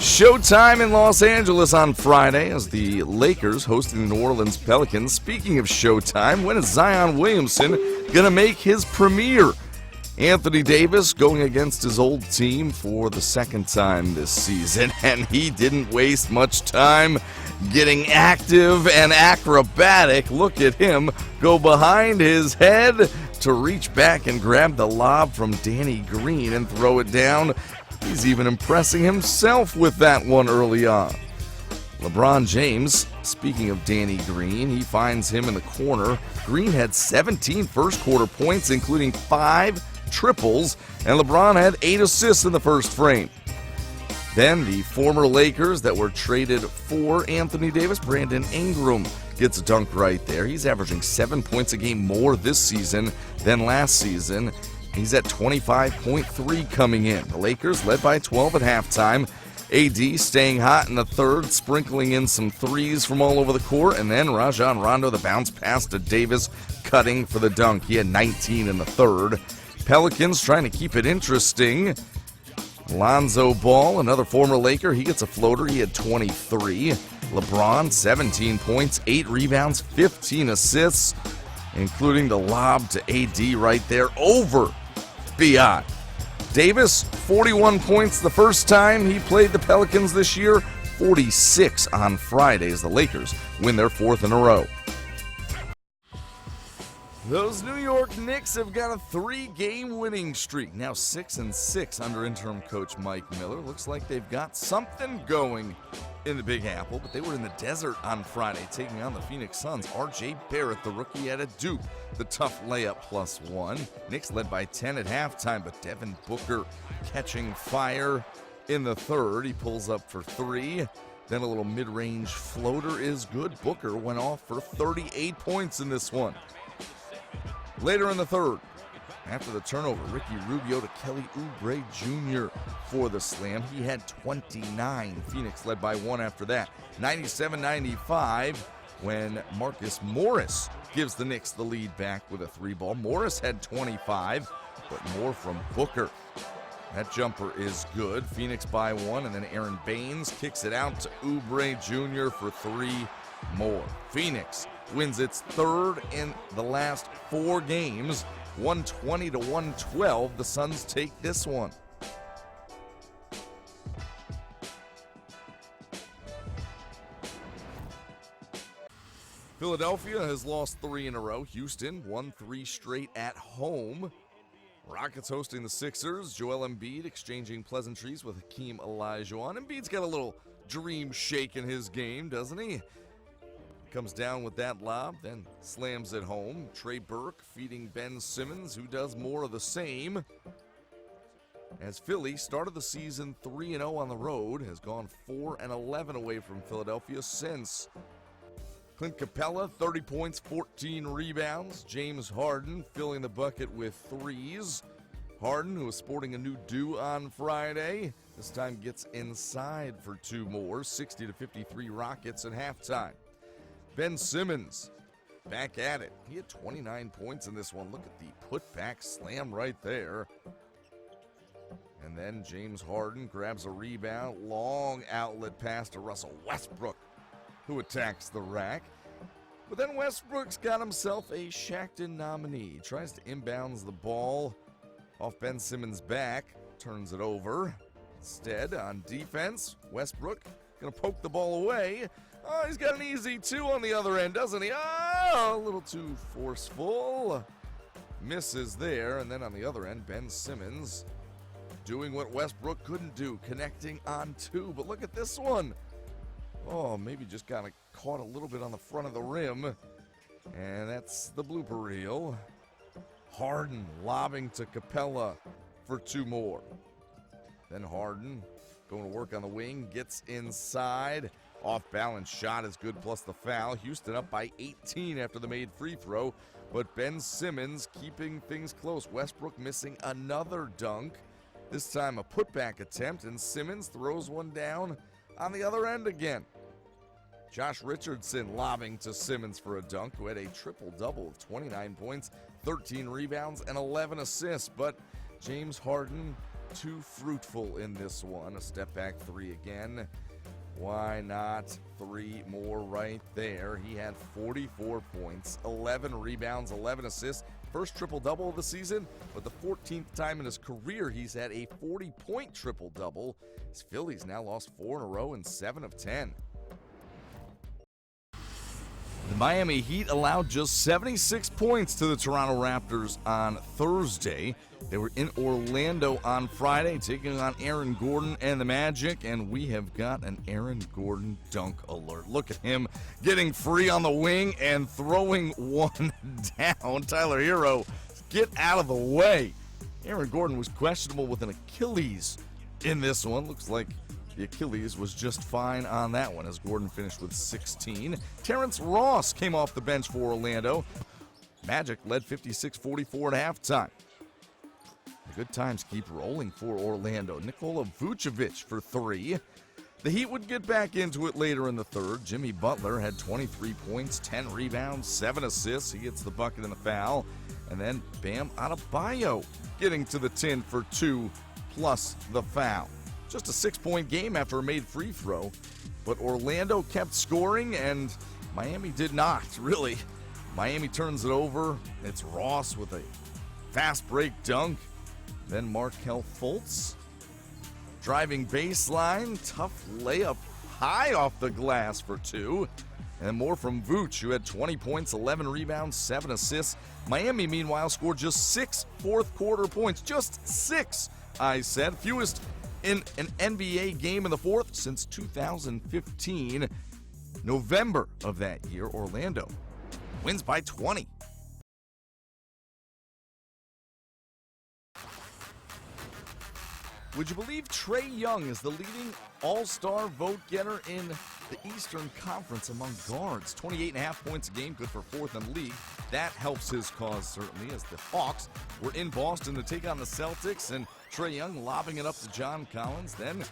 Showtime in Los Angeles on Friday as the Lakers hosting the New Orleans Pelicans. Speaking of Showtime, when is Zion Williamson going to make his premiere? Anthony Davis going against his old team for the second time this season, and he didn't waste much time getting active and acrobatic. Look at him go behind his head to reach back and grab the lob from Danny Green and throw it down. He's even impressing himself with that one early on. LeBron James, speaking of Danny Green, he finds him in the corner. Green had 17 first-quarter points, including 5 triples, and LeBron had 8 assists in the first frame. Then the former Lakers that were traded for Anthony Davis, Brandon Ingram, gets a dunk right there. He's averaging 7 points a game more this season than last season. He's at 25.3 coming in. The Lakers led by 12 at halftime. AD staying hot in the third, sprinkling in some threes from all over the court, and then Rajon Rondo, the bounce pass to Davis, cutting for the dunk. He had 19 in the third. Pelicans trying to keep it interesting. Lonzo Ball, another former Laker, he gets a floater. He had 23. LeBron, 17 points, 8 rebounds, 15 assists, including the lob to AD right there over Beyond. Davis, 41 points the first time he played the Pelicans this year, 46 on Friday as the Lakers win their 4th in a row. Those New York Knicks have got a 3-game winning streak, now 6-6 under interim coach Mike Miller. Looks like they've got something going in the Big Apple, but they were in the desert on Friday taking on the Phoenix Suns. R.J. Barrett, the rookie, at a Duke, the tough layup +1. Knicks led by 10 at halftime, but Devin Booker catching fire in the third. He pulls up for 3. Then a little mid-range floater is good. Booker went off for 38 points in this one. Later in the third, after the turnover, Ricky Rubio to Kelly Oubre Jr. for the slam. He had 29. Phoenix led by 1 after that. 97-95 when Marcus Morris gives the Knicks the lead back with a 3-ball. Morris had 25, but more from Booker. That jumper is good. Phoenix by 1, and then Aaron Baines kicks it out to Oubre Jr. for 3 more. Phoenix wins its 3rd in the last 4 games. 120-112. The Suns take this one. Philadelphia has lost 3 in a row. Houston won 3 straight at home. Rockets hosting the Sixers. Joel Embiid exchanging pleasantries with Hakeem Olajuwon. Embiid's got a little dream shake in his game, doesn't he? Comes down with that lob, then slams it home. Trey Burke feeding Ben Simmons, who does more of the same. As Philly started the season 3-0 on the road, has gone 4-11 away from Philadelphia since. Clint Capella, 30 points, 14 rebounds. James Harden filling the bucket with 3s. Harden, who was sporting a new do on Friday, this time gets inside for 2 more. 60-53 Rockets at halftime. Ben Simmons back at it. He had 29 points in this one. Look at the putback slam right there. And then James Harden grabs a rebound. Long outlet pass to Russell Westbrook, who attacks the rack. But then Westbrook's got himself a Shaqtin' nominee. He tries to inbounds the ball off Ben Simmons' back. Turns it over. Instead, on defense, Westbrook going to poke the ball away. Oh, he's got an easy 2 on the other end, doesn't he? Oh, a little too forceful. Misses there. And then on the other end, Ben Simmons doing what Westbrook couldn't do, connecting on 2. But look at this one. Oh, maybe just got caught a little bit on the front of the rim. And that's the blooper reel. Harden lobbing to Capella for 2 more. Then Harden going to work on the wing, gets inside. Off-balance shot is good, plus the foul. Houston up by 18 after the made free throw, but Ben Simmons keeping things close. Westbrook missing another dunk. This time a putback attempt, and Simmons throws one down on the other end again. Josh Richardson lobbing to Simmons for a dunk, who had a triple-double of 29 points, 13 rebounds, and 11 assists. But James Harden too fruitful in this one. A step back three again. Why not 3 more right there? He had 44 points, 11 rebounds, 11 assists. First triple-double of the season, but the 14th time in his career he's had a 40-point triple-double. His Phillies now lost 4 in a row and 7 of 10. The Miami Heat allowed just 76 points to the Toronto Raptors on Thursday. They were in Orlando on Friday, taking on Aaron Gordon and the Magic, and we have got an Aaron Gordon dunk alert. Look at him getting free on the wing and throwing one down. Tyler Hero, get out of the way. Aaron Gordon was questionable with an Achilles in this one. Looks like the Achilles was just fine on that one as Gordon finished with 16. Terrence Ross came off the bench for Orlando. Magic led 56-44 at halftime. The good times keep rolling for Orlando. Nikola Vucevic for 3. The Heat would get back into it later in the third. Jimmy Butler had 23 points, 10 rebounds, 7 assists. He gets the bucket and the foul. And then Bam Adebayo getting to the tin for 2 plus the foul. Just a 6-point game after a made free throw, but Orlando kept scoring and Miami did not, really. Miami turns it over. It's Ross with a fast break dunk. Then Markelle Fultz driving baseline, tough layup high off the glass for 2. And more from Vooch, who had 20 points, 11 rebounds, 7 assists. Miami, meanwhile, scored just 6 fourth-quarter points. Just 6, I said. Fewest in an NBA game in the fourth since 2015. November of that year, Orlando wins by 20. Would you believe Trae Young is the leading all-star vote getter in the Eastern Conference among guards? 28.5 points a game, good for 4th in the league. That helps his cause, certainly, as the Hawks were in Boston to take on the Celtics, and Trae Young lobbing it up to John Collins, then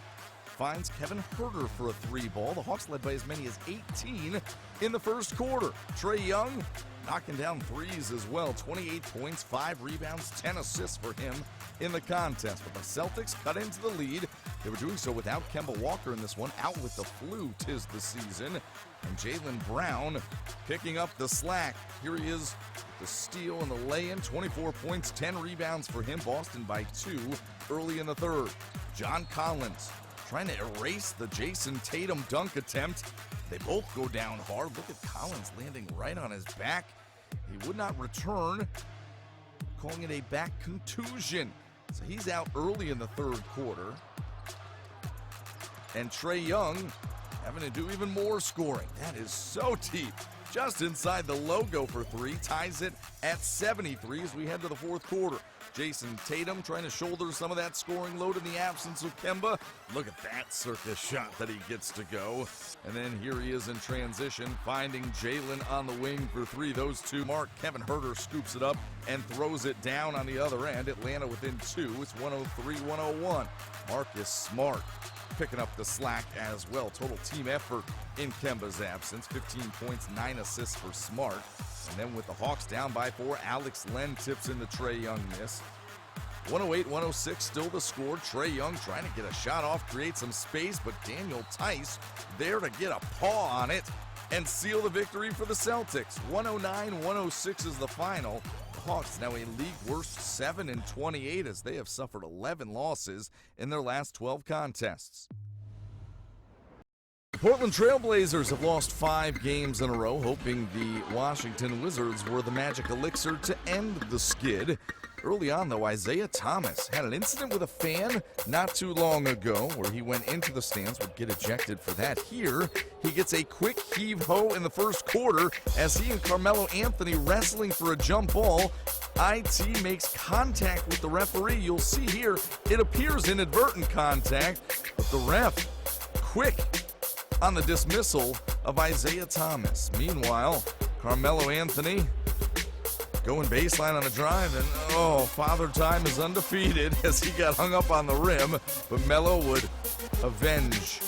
finds Kevin Huerter for a 3-ball. The Hawks led by as many as 18 in the first quarter. Trae Young knocking down threes as well. 28 points, 5 rebounds, 10 assists for him in the contest. But the Celtics cut into the lead. They were doing so without Kemba Walker in this one, out with the flu, 'tis the season. And Jaylen Brown picking up the slack. Here he is, the steal and the lay-in. 24 points, 10 rebounds for him. Boston by 2 early in the third. John Collins trying to erase the Jason Tatum dunk attempt. They both go down hard. Look at Collins landing right on his back. He would not return, calling it a back contusion. So he's out early in the third quarter. And Trae Young having to do even more scoring. That is so deep. Just inside the logo for 3. Ties it at 73 as we head to the fourth quarter. Jason Tatum trying to shoulder some of that scoring load in the absence of Kemba. Look at that circus shot that he gets to go. And then here he is in transition, finding Jaylen on the wing for 3. Those two mark. Kevin Huerter scoops it up and throws it down on the other end. Atlanta within 2. It's 103-101. Marcus Smart picking up the slack as well. Total team effort in Kemba's absence. 15 points, 9 assists for Smart. And then with the Hawks down by 4, Alex Len tips in the Trae Young miss. 108-106 still the score. Trae Young trying to get a shot off, create some space, but Daniel Tice there to get a paw on it and seal the victory for the Celtics. 109-106 is the final. The Hawks now a league worst 7-28 as they have suffered 11 losses in their last 12 contests. The Portland Trail Blazers have lost 5 games in a row, hoping the Washington Wizards were the magic elixir to end the skid. Early on, though, Isaiah Thomas had an incident with a fan not too long ago where he went into the stands, would get ejected for that. Here, he gets a quick heave-ho in the first quarter as he and Carmelo Anthony wrestling for a jump ball. IT makes contact with the referee. You'll see here, it appears inadvertent contact, but the ref, quick on the dismissal of Isaiah Thomas. Meanwhile, Carmelo Anthony going baseline on a drive, and Father Time is undefeated as he got hung up on the rim, but Melo would avenge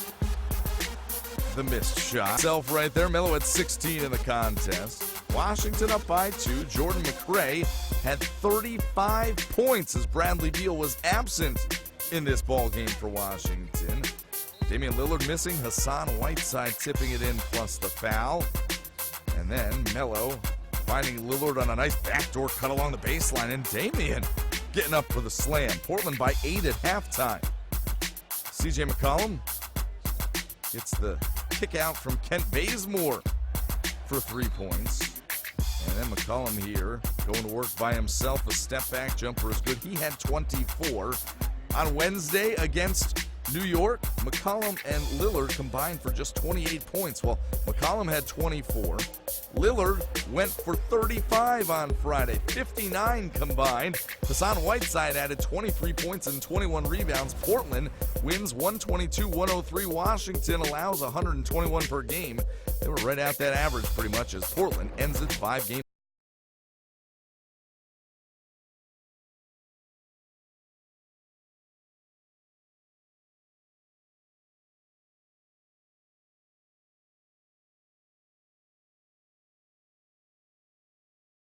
the missed shot. Self right there. Melo had 16 in the contest. Washington up by 2. Jordan McRae had 35 points as Bradley Beal was absent in this ball game for Washington. Damian Lillard missing, Hassan Whiteside tipping it in plus the foul. And then Melo finding Lillard on a nice backdoor cut along the baseline, and Damian getting up for the slam. Portland by 8 at halftime. CJ McCollum gets the kick out from Kent Bazemore for 3 points. And then McCollum here going to work by himself. A step back jumper is good. He had 24. On Wednesday against New York, McCollum and Lillard combined for just 28 points. Well, McCollum had 24. Lillard went for 35 on Friday, 59 combined. Hassan Whiteside added 23 points and 21 rebounds. Portland wins 122-103. Washington allows 121 per game. They were right at that average pretty much as Portland ends its 5-game